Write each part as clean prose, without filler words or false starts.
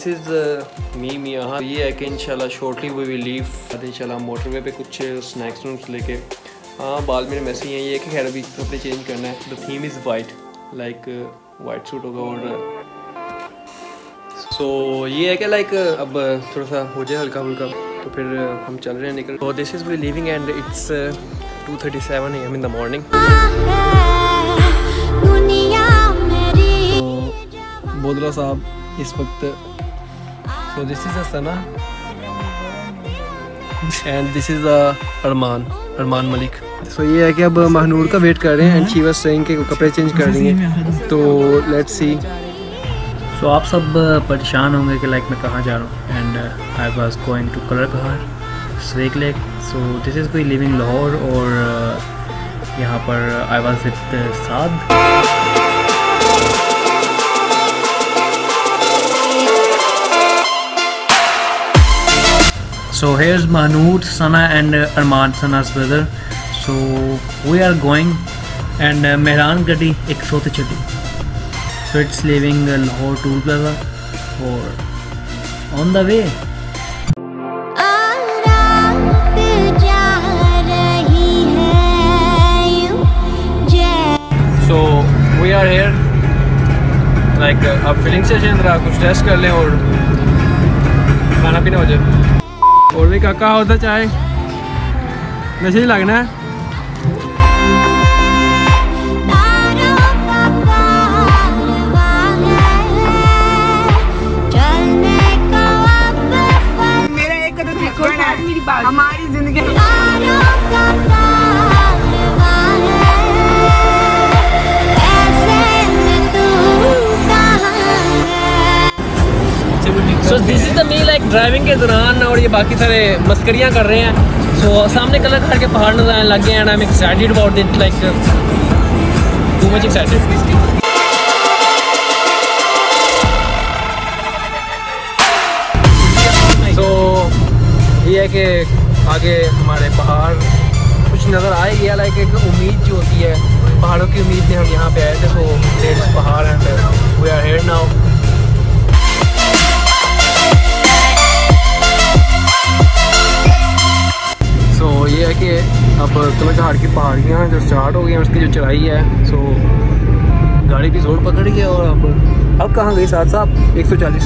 This is me यहाँ। ये है कि इंशाल्लाह शॉर्टली वी विल लीव इंशाल्लाह मोटरवे पे कुछ स्नैक्स वूक्स लेके। हाँ, बाल मेरे मैसी हैं। ये कि खैर अभी कपड़े चेंज करना है। The theme is white, like white suit होगा। और सो ये है कि लाइक अब थोड़ा सा हो जाए हल्का फुल्का तो फिर हम चल रहे हैं निकल। तो this is we living and it's 2:37 AM in the morning. तो बोदला साहब इस वक्त, so this is Asana and this is Armaan Malik. so ये है कि अब महनूर का वेट कर रहे हैं एंड शी वाज सेइंग कि कपड़े चेंज कर रही हैं। तो लेट्स सी। so आप सब परेशान होंगे कि लाइक मैं कहाँ जा रहा हूँ and I was going to Kallar Kahar Swaik lake. So this is कोई लिविंग लाहौर और यहाँ पर I was with Saad. So here's Mahnoor, Sana and Arman, Sana's brother. So we are going and Mehran Gadi 100 chali. So it's leaving Lahore Tool Plaza or on the way. So we are here like अब filling station रहा, कुछ test कर लें और खाना पीना हो जाए। और भी काका होता चाहे नशे ही लगना है। मेरा एक कदम देखो मेरी बात, हमारी जिंदगी सो this is the me like driving के दौरान और ये बाकी सारे मस्करियाँ कर रहे हैं। सो सामने कलर घर के पहाड़ नजर आने लग गए and I am excited about it, like too much excited. So ये है कि आगे हमारे पहाड़ कुछ नज़र आएगी, लाइक एक उम्मीद जो होती है पहाड़ों की उम्मीद में हम यहाँ पे आए थे। सो देयर इज पहाड़ and we are here now. तो ये है कि अब कलकहार की पहाड़ियाँ जो स्टार्ट हो गई हैं, उसकी जो चढ़ाई है। सो गाड़ी भी जोर पकड़ गई है और अब कहाँ गई साथ साहब 140।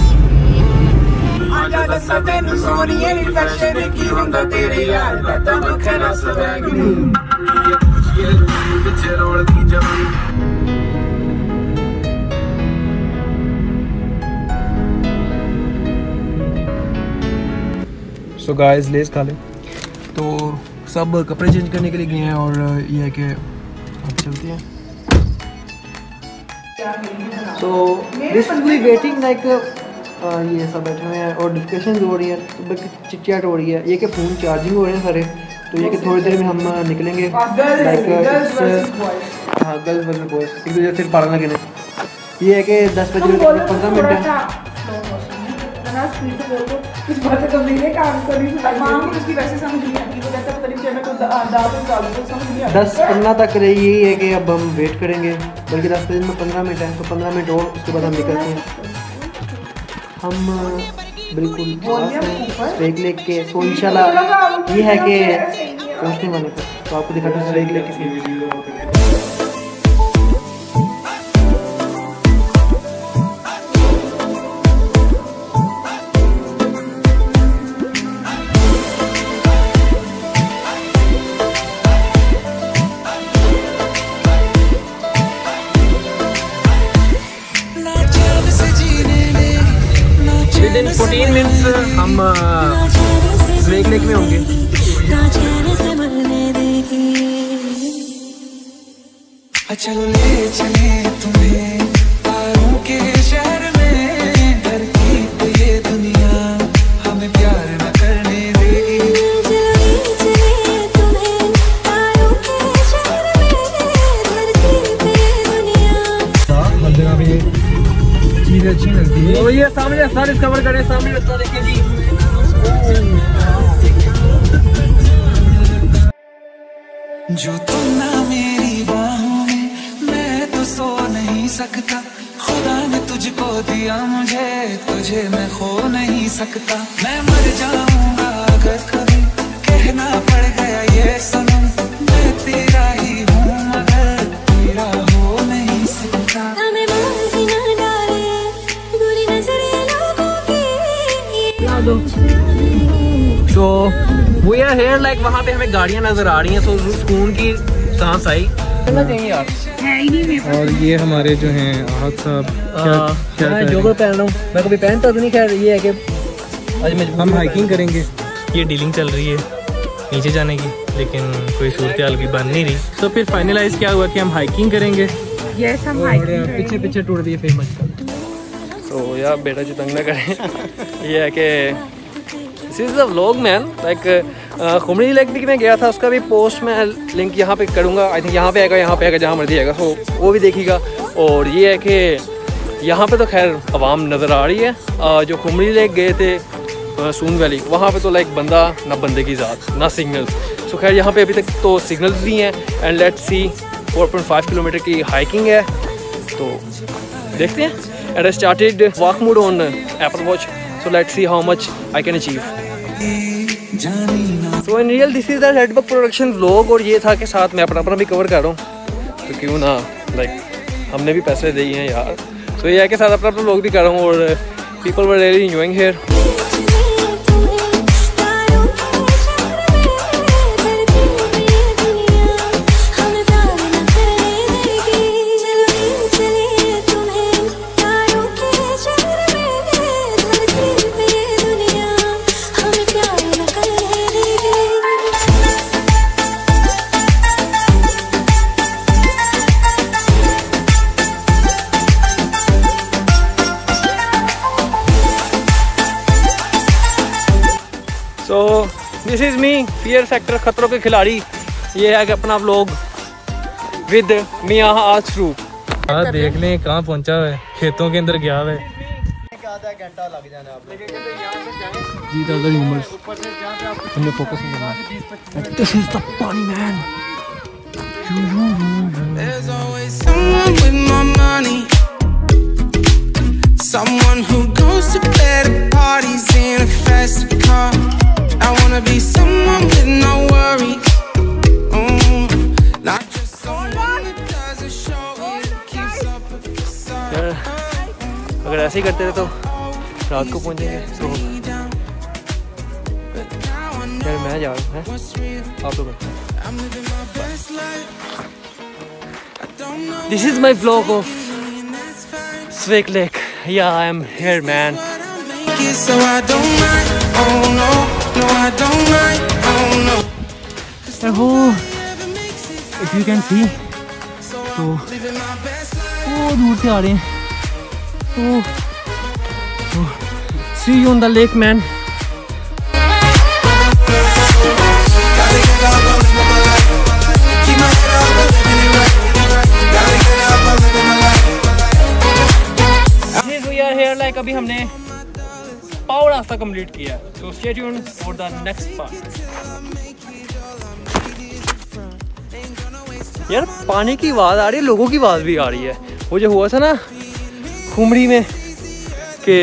सो गाइस लेस खा ले। तो सब कपड़े चेंज करने के लिए गए हैं और ये है कि अब चलते हैं। तो this is we waiting like ये सब बैठे हुए हैं और डिस्कशन हो रही है, चिट चैट हो रही है। ये कि फ़ोन चार्जिंग हो रहे हैं सारे। तो ये कि थोड़ी देर में हम निकलेंगे लाइक हाँ गर्ल्स वर्सेस बॉयज़ एक दूसरे से पढ़ने लगे। ये है कि 10 बजे 15 मिनट है। कुछ बातें तो मेरे काम को नहीं मां की उसकी वैसे समझ नहीं आती, वो कहता है पता नहीं चैनल को दाल तो समझ नहीं आती। 10-15 तक रही है कि अब हम वेट करेंगे, बल्कि 10 बजे में 15 मिनट है। तो 15 मिनट और उसके बाद हम निकलते हैं। हम बिल्कुल स्वेग लेक के सो इंशाल्लाह ये है कि पहुँचने वाले पर। तो आपको दिखाते हैं स्वेग लेक की। विदिन 14 मिनट्स हम स्वेग लेक में होंगे। चलो ले चले तुम्हें तारों के शहर में, धरती पे ये दुनिया हमें प्यार न करने देगी। चीज़ अच्छी लगती है। तो ये सामने रास्ता डिस्कवर करें, सामने रास्ता देखें जी। जो तुम ना मेरी बाहों में, मैं तो सो नहीं सकता। खुदा ने तुझको दिया मुझे, तुझे मैं खो सकता, मैं मर जाऊंगा अगर कभी कहना पड़ गया ये सनम, मैं तेरा ही हूँ मगर तेरा हो नहीं सकता। हमें बाज न डाले बुरी नजरें लोगों की। So we are here like वहाँ पे हमें गाड़ियाँ नजर आ रही हैं, so सुकून की सांस आई। चलना चाहिए यार। और ये हमारे जो हैं आहत साहब मैं जोगर पहन रहा हूँ, मैं कभी पहनता तो नहीं। खैर ये है कि आज हम हाइकिंग करेंगे। ये डीलिंग चल रही है नीचे जाने की, लेकिन कोई सूरत हाल भी बन नहीं रही। तो फिर फाइनलाइज क्या हुआ कि हम हाइकिंग करेंगे। यस हम हाइकिंग पीछे पीछे टूट दिए फेमस का। तो यार बेटा जो तंग ना करें, ये है कि this is the vlog man. Like Khumri lake भी मैं गया था, उसका भी पोस्ट मैं लिंक यहाँ पे करूँगा। आई थिंक यहाँ पे आएगा, जहाँ मर्जी आएगा, तो वो भी देखिएगा। और ये है कि यहाँ पे तो खैर आवाम नज़र आ रही है। जो खुमरी लेक गए थे सून वैली, वहाँ पे तो लाइक बंदा ना बंदे की ज़ात ना सिग्नल्स। सो खैर यहाँ पे अभी तक तो सिग्नल्स भी हैं। एंड लेट्स सी 4.5 किलोमीटर की हाइकिंग है, तो देखते हैं। And I started walk mode on Apple watch, so let's see how much I can achieve. So in real this is the Redbuck production vlog. और ये था कि साथ में अपना भी कवर कर रहा हूँ, तो क्यों ना, लाइक हमने भी पैसे दिए हैं यार। सो ये है कि साथ अपना व्लॉग भी कर रहा हूँ, और people were really enjoying here. So this is me, fear factor, खतरों के खिलाड़ी। ये है कि अपना व्लॉग विद मियां आसरू। देख लें कहाँ पहुँचा हुआ है, खेतों के अंदर गया हुआ है। आधा घंटा लग जाना आप लोग। जी दादा ह्यूमर्स हमने फोकस नहीं करना। दिस इज द पानी man. There's always someone with more money, someone who goes to better parties in a fast car. I wanna be someone with no worries, not just someone that does a show it keeps up a facade. अगर ऐसे ही करते रहे तो रात को पहुंचेंगे। तो यार मैं जा रहा हूँ, आप लोग। This is my vlog of Svek Lake. Yeah, I am here, man. So I don't mind, oh no, no I don't mind, oh no. If you can see, तो वो दूर से आ रहे हैं। See you on the lake, man. We are here like अभी हमने पाव रास्ता complete किया है, so stay tuned for the next part. यार पानी की आवाज़ आ रही है, लोगों की आवाज़ भी आ रही है। वो जो हुआ था ना खुमरी में कि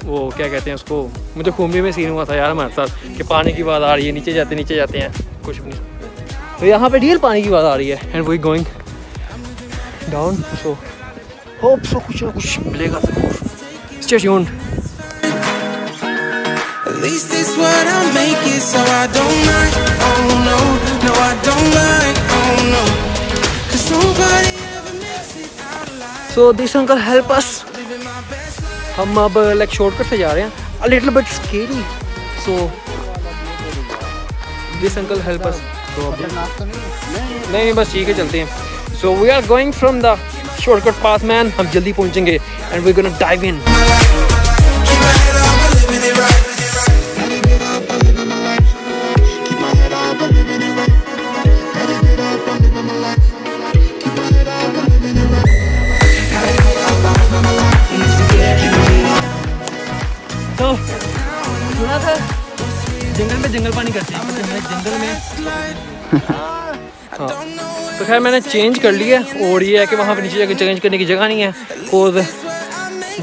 वो क्या कहते हैं उसको, मुझे खुमरी में सीन हुआ था यार हमारे साथ कि पानी की आवाज़ आ रही है, नीचे जाते हैं कुछ भी नहीं। तो यहाँ पे रियल पानी की आवाज़ आ रही है। And we going down, so hope so कुछ ना कुछ मिलेगा ज़रूर। Stay tuned. At least this what I make it, so I don't mind, oh no, no I don't mind, oh no, 'cause nobody ever makes it out alive. So this uncle help us. हम अब like shortcut से जा रहे हैं, a little bit scary, so this uncle help us. तो नहीं बस ठीक है, चलते हैं। So we are going from the shortcut path, man. हम जल्दी पहुंचेंगे and we're gonna dive in. Keep my head up, I'm living it right. तो सुना था जंगल में जंगल पानी करते हैं, जंगल में हाँ। तो खैर मैंने चेंज कर लिया, और ये है कि वहाँ पे नीचे जाकर चेंज करने की जगह नहीं है, और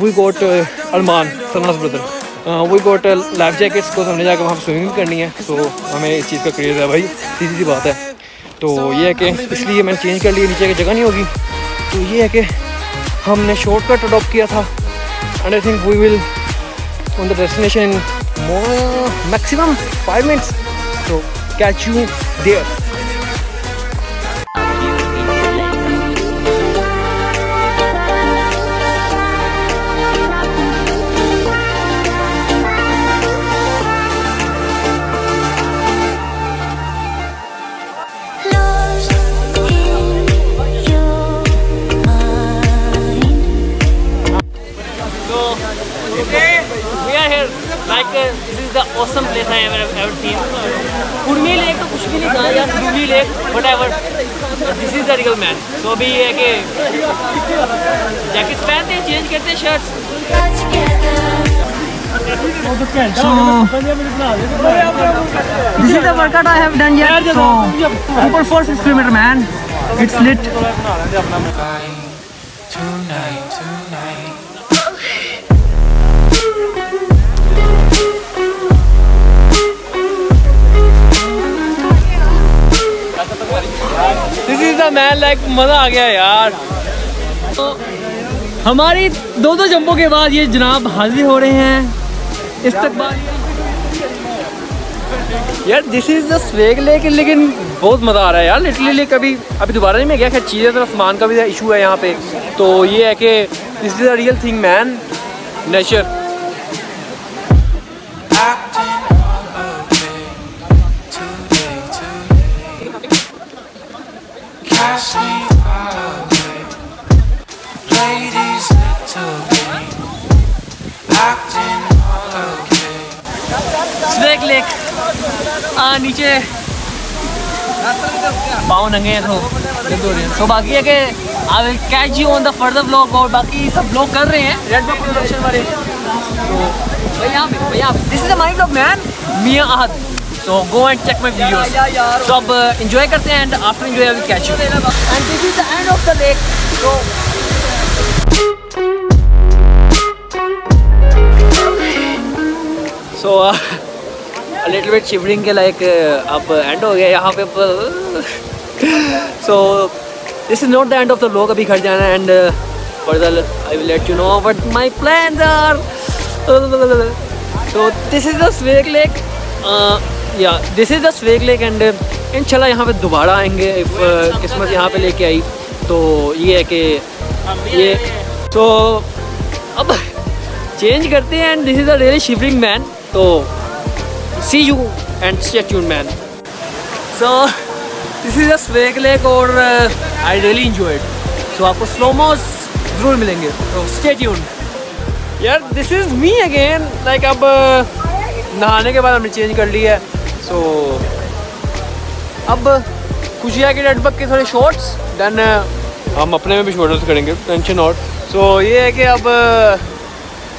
वी गोट अरमान सनास brother, we got life jackets को हमने जाकर वहाँ पर स्विमिंग करनी है, तो हमें इस चीज़ का क्रेज़ है भाई, सीधी सी बात है। तो ये है कि इसलिए मैंने चेंज कर लिया, नीचे की जगह नहीं होगी। तो ये है कि हमने शॉर्टकट अडॉप्ट किया था and I think we will on the destination maximum 5 minutes, तो catch you there. This is the awesome place I have ever seen. Kurmi lake तो कुछ भी नहीं कहा या Kurmi lake whatever. This is the real man. So अभी ये है कि जैकेट्स पहनते हैं, चेंज करते हैं shirts. So this is the workout I have done yet. So people for 6 km man. It's lit. Tonight. This is the man, like मज़ा आ गया यार। तो हमारी दो जंपों के बाद ये जनाब हाजिर हो रहे हैं इस्तकबाल यार। This is the Swaik lake, लेकिन बहुत मज़ा आ रहा है यार लिटरली। कभी अभी दोबारा नहीं मैं गया, खैर चीज़ें तो सामान का भी इशू है यहाँ पे। तो ये है कि this is the real thing man, nature. Swaik lake नीचे पाँव नंगे हैं तो बाकी है कि I will catch you on the further blog. और बाकी सब ब्लॉग कर रहे हैं रेड बक प्रोडक्शन वाले। तो यहाँ this is my blog man, Mian Ahad. So go and check my videos. So अब एंजॉय करते हैं and after enjoy I will catch you and this is the end of the lake. So a little bit shivering के like अब end हो गया यहाँ पे। So this is not the end of the vlog, अभी घर जाना है and further I will let you know what my plans are. So this is the Swaik lake, या this is the Swaik lake and इंशाल्लाह यहाँ पे दोबारा आएंगे इफ किस्मत यहाँ पे लेके आई। तो ये है कि ये तो अब चेंज करते हैं and this is a really shivering man. तो see you and stay tuned man. So this is a swag lake और I really enjoyed. So आपको slow mos जरूर मिलेंगे, तो stay tuned यार। this is me again, like अब नहाने के बाद हमने चेंज कर लिया है। so अब खुशी है कि रेड बक के थोड़े शॉर्ट्स, देन हम अपने में भी शॉर्ट्स करेंगे, टेंशन नॉट। so ये है कि अब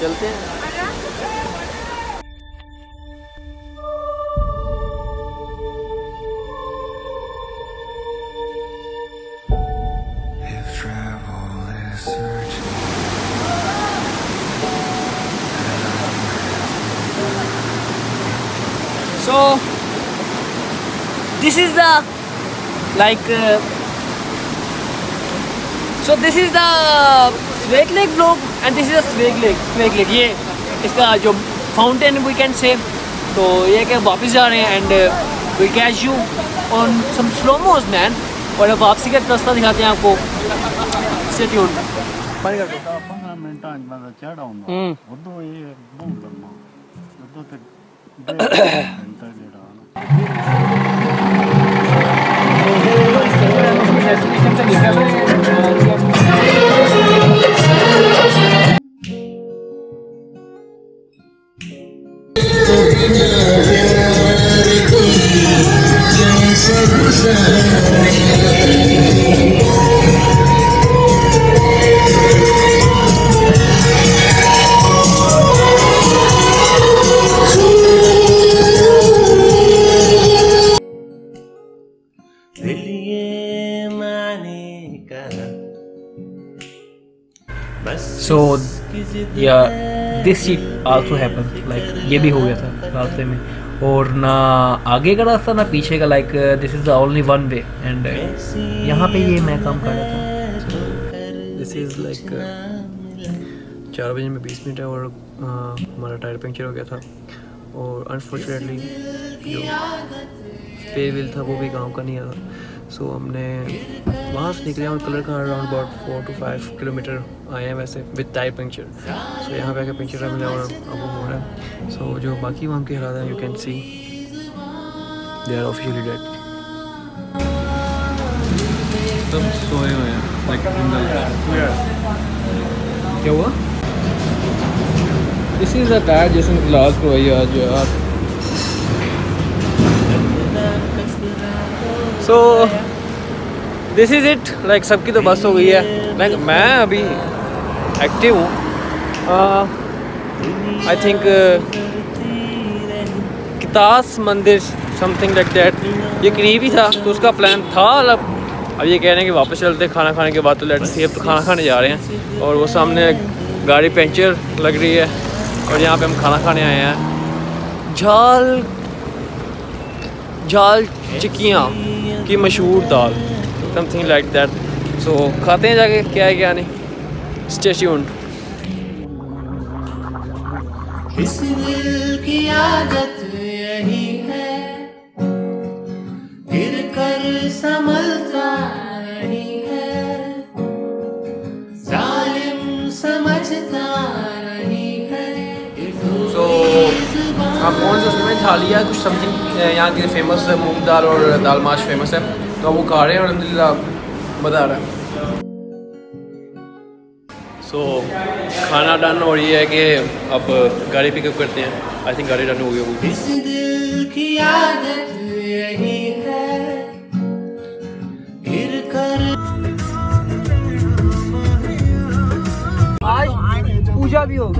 चलते हैं। So this is the like so this is the Swag Lake vlog and this is the Swag Lake ये इसका जो फाउंटेन वी कैन से। तो ये कि वापस जा रहे हैं and we catch you on some slow mos man. और अब वापसी का रास्ता दिखाते हैं आपको, स्टे ट्यून्ड। 15 ਮਿੰਟਾਂ ਬਾਅਦ ਚੜਾ ਹੁੰਦਾ ਉਦੋਂ ਇਹ ਬਹੁਤ ਲੰਮਾ ਉਦੋਂ ਤੇ ਘੰਟਾ ਜਿਹੜਾ So या दिस चीज आल्सो हैपन, लाइक ये भी हो गया था रास्ते में, और ना आगे का रास्ता ना पीछे का, like this is the only one way, and यहाँ पे ये मैं काम कर रहा था। दिस इज़ लाइक 4 बजे में 20 मिनट है और हमारा टायर पंक्चर हो गया था, और अनफॉर्चुनेटली जो स्पेयर व्हील था वो भी काम का नहीं आया। सो हमने वहाँ से निकले, हम कलर का अराउंड अबाउट 4 to 5 किलोमीटर आए हैं वैसे विद टायर पंक्चर। सो यहाँ पे आके पंक्चर मिला और अब वो हो रहा है। सो जो बाकी वहाँ के हालात हैं, you can see they are officially dead. सब सोए हुए हैं, क्या हुआ? दिस इज़ अ टायर जैसे क्लास करवाई आज यार। So this is it, like सबकी तो बस हो गई है। लाइक मैं अभी एक्टिव हूँ। आई थिंक कितास मंदिर समथिंग लाइक दैट, ये करीब ही था तो उसका प्लान था। अब ये कह रहे हैं कि वापस चलते खाना खाने के बाद, तो लेट्स सी, अब तो खाना खाने जा रहे हैं और वो सामने गाड़ी पंचर लग रही है और यहाँ पे हम खाना खाने आए हैं। झाल चिक्कियाँ की मशहूर दाल, समथिंग लाइक दैट। सो खाते हैं जाके क्या है क्या नहीं। Stay tuned. इस दिल की आदत यही है, गिर कर संभलता नहीं है, जालिम समझता नहीं है। सो आप कौन से उसमें थाली है कुछ समथिंग यहाँ की फेमस मूंग दाल और दाल माश फेमस है, तो वो खा रहे हैं और अल्हम्दुलिल्लाह मज़ा आ रहा है। सो खाना डन और ये है कि अब गाड़ी पिकअप करते हैं। आई थिंक गाड़ी डन हो गई होगी। इस दिल की आदत यही है, गिर कर। आज पूजा भी हो।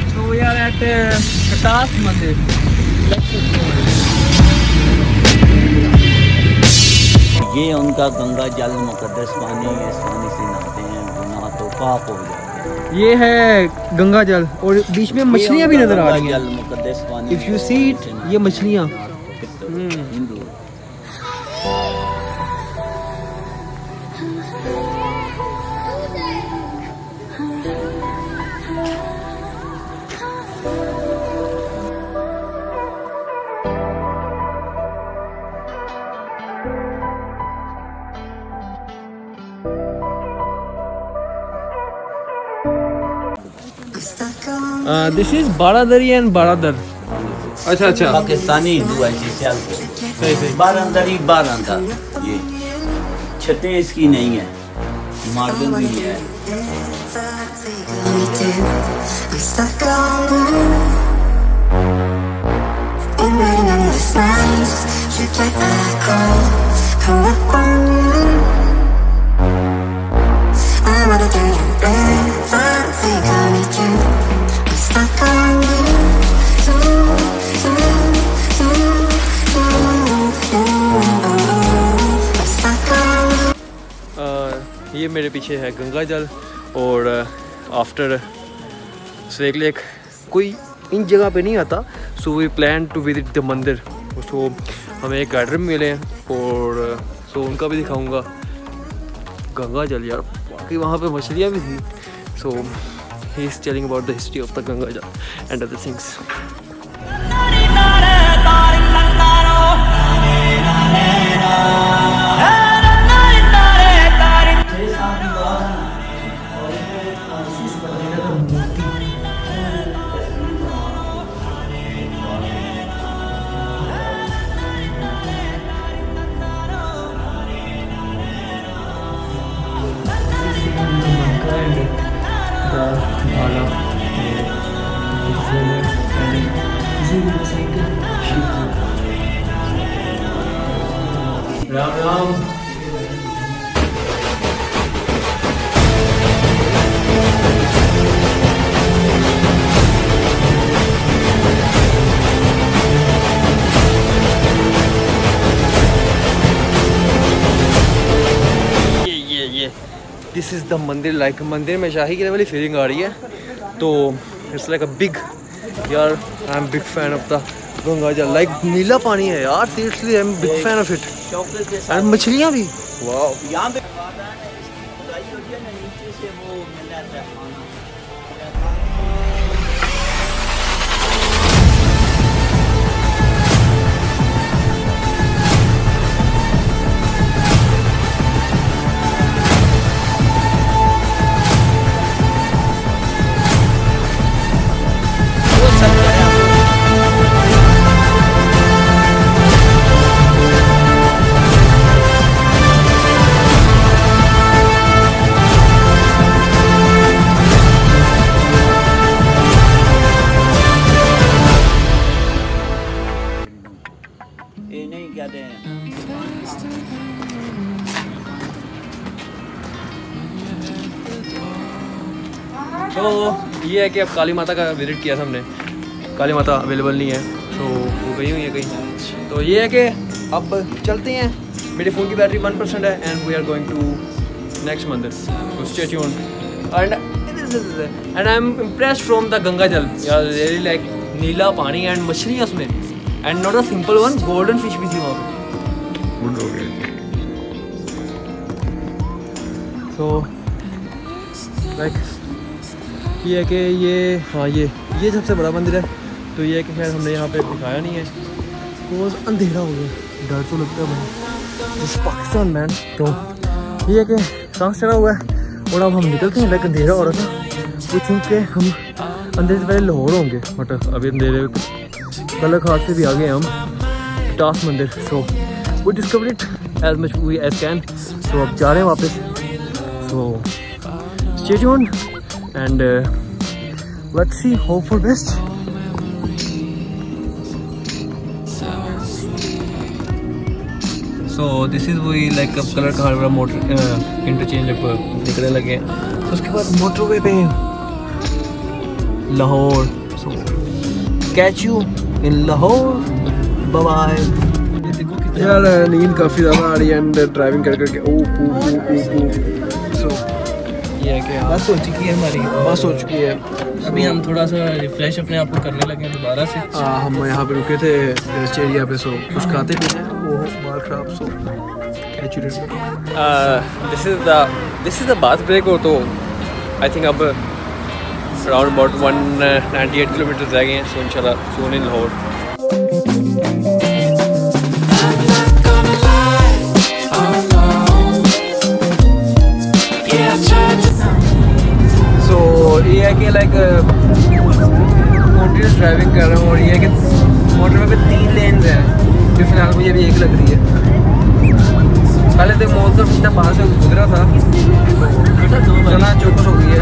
So we are at Kitas Mandir. ये उनका गंगा जल मुकद्दस पानी, इस पानी से नहाते हैं, गुनाह तो पाप हो जाते हैं। ये है गंगा जल और बीच में मछलियाँ भी नजर आ रही हैं। जल मुकद्दस पानी, इफ यू सी इट, ये मछलियाँ। Hindu this is Baradari and बारादर। अच्छा अच्छा, पाकिस्तानी हिंदू ऐसी सियाल बारंदरी बारंदर। ये छतें इसकी नहीं है, मार्बल भी है। ये मेरे पीछे है गंगा जल और आफ्टर स्वेग लेक। कोई इन जगह पे नहीं आता, so we plan to visit the mandir. सो हमें एक गाइडर मिले हैं और सो उनका भी दिखाऊंगा गंगा जल यार। बाकी वहाँ पे मछलियाँ भी थी। So he is telling about the history of the Ganga jal and other things. Ram Ram. The mandir, like mandir में शाही की वाली फीलिंग आ रही है। तो इट्स लाइक अ बिग, यार I am big fan of the Ganga जल, लाइक नीला पानी है यार, seriously I am big fan of it. And मछलियाँ भी, वाह। यहाँ पे तो ये है कि अब काली माता का विजिट किया था हमने, काली माता अवेलेबल नहीं है तो वो गई हुई है कहीं। तो ये है कि अब चलते हैं, मेरे फ़ोन की बैटरी 1% है and we are going to next mandir, तो stay tuned. And I am impressed from the Ganga jal, यार रियली लाइक नीला पानी एंड मछलियाँ उसमें, and not a simple one, golden fish भी थी वहाँ पर। गुड हो गया। तो लाइक ये है कि ये, हाँ ये सबसे बड़ा मंदिर है। तो ये है कि खैर हमने यहाँ पे दिखाया नहीं है, बिकॉज अंधेरा हो गया, डर तो लगता है भाई, दिस पाकिस्तान मैन। तो ये है कि सांस चढ़ा हुआ है और अब हम निकलते हैं, लाइक अंधेरा हो रहा था, वी थिंक के हम अंधेरे से पहले लाहौर होंगे, बट अभी अंधेरे कलर खास से भी आ गए हम टास मंदिर। So we discover it as much we as can. तो अब जा रहे हैं वापस, so stay tuned and let's see, hope for best. So this is we like अब कलर का हमारा मोटर इंटरचेंज अब निकलने लगे हैं। उसके बाद मोटरवे पे Lahore, so catch you in Lahore, bye bye। यार नींद काफ़ी ज़्यादा आ रही है एंड ड्राइविंग कर करके सो ये है कि बस हो चुकी है हमारी, बस हो चुकी है। अभी हम थोड़ा सा रिफ्रेश अपने आप को करने लगे हैं दोबारा से। हम यहाँ पे रुके थे रेस्ट एरिया पे, सो कुछ खाते पीते हैं, वो बाल खराब। So this is the bath break हो, तो आई थिंक अब अराउंड अबाउट 198 किलोमीटर रह गए हैं। सो इंशाल्लाह सून इन लाहौर। ये है कि लाइक कंटिन्यूस ड्राइविंग कर रहा हूँ और ये है कि मोटरवे पे 3 लेन्स हैं, जो फिलहाल मुझे भी एक लग रही है। पहले तो मौसम इतना बाहर से गुजरा था, चला चौकस हो गई है।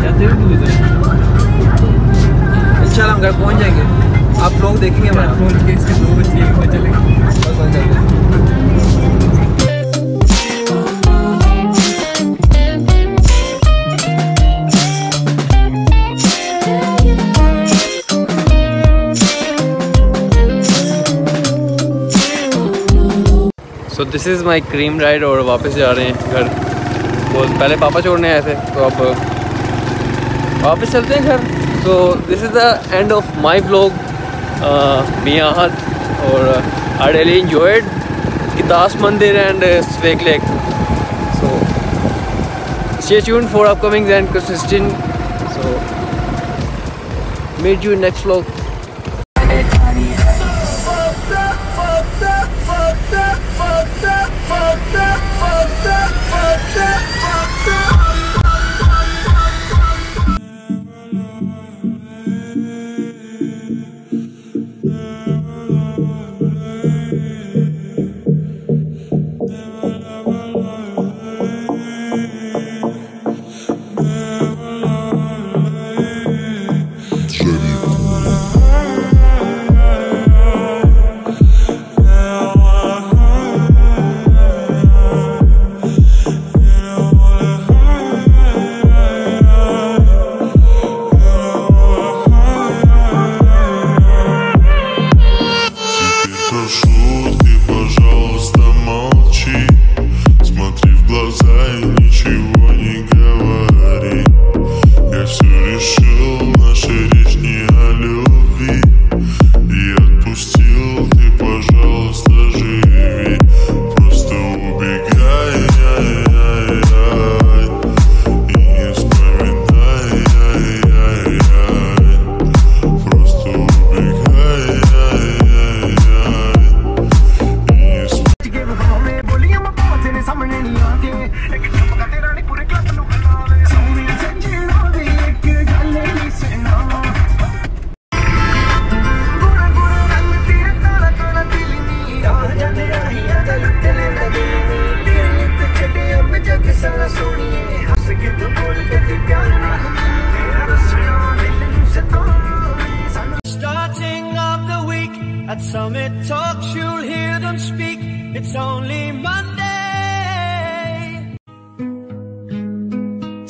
इंशाल्लाह हम घर पहुँच जाएंगे, आप लोग देखेंगे हमारे इसके 2 बजे चलेंगे। तो this is my cream ride और वापस जा रहे हैं घर। बहुत पहले पापा छोड़ने आए थे, तो अब वापस चलते हैं घर। So this is the end of my vlog Mian हट, और I really enjoyed Katas mandir and Swaik lake. So stay tuned for upcoming and consistent. So meet you in next vlog.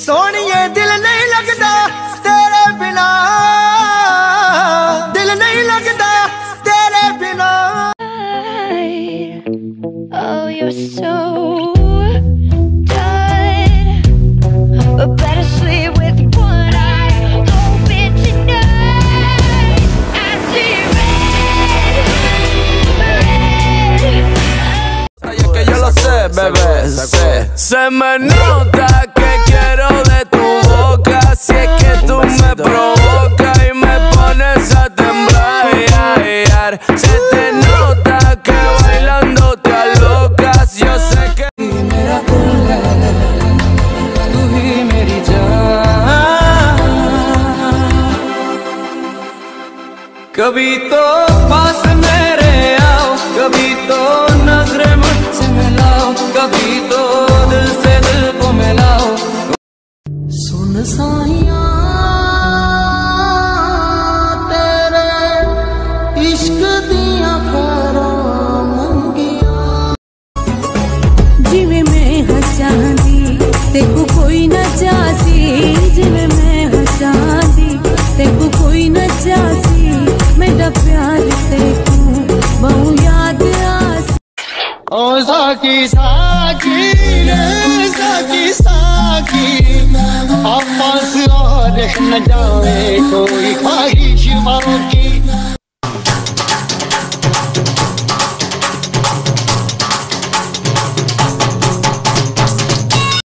सोनिए दिल नहीं लगता तेरे बिना, दिल नहीं लगता तेरे बिना। Oh, you're so done, but better sleep with one eye open tonight. I see red, red. Y es que yo lo sé, bebé, sé. Se me nota que quiero de tu boca, si es que tú me provocas y me pones a temblar. Se te nota que bailando te alocas, yo sé que मेरा दिल है, तू ही मेरी जान। कभी तो पास मेरे आओ, कभी तो नजरें मुझसे मिलाओ, कभी तो दिल से दिल को मिलाओ। सुन साइया तेरे इश्क दिया खैरां मंगिया। जिवें मैं हसांदी तेको कोई न चासी, जिवें मैं हसांदी तेको कोई न चासी, मेरा प्यार तेको बहु याद आसी। ओ साकी साकी रे साकी साकी, आपस और न जाए कोई ख्वाहिश की।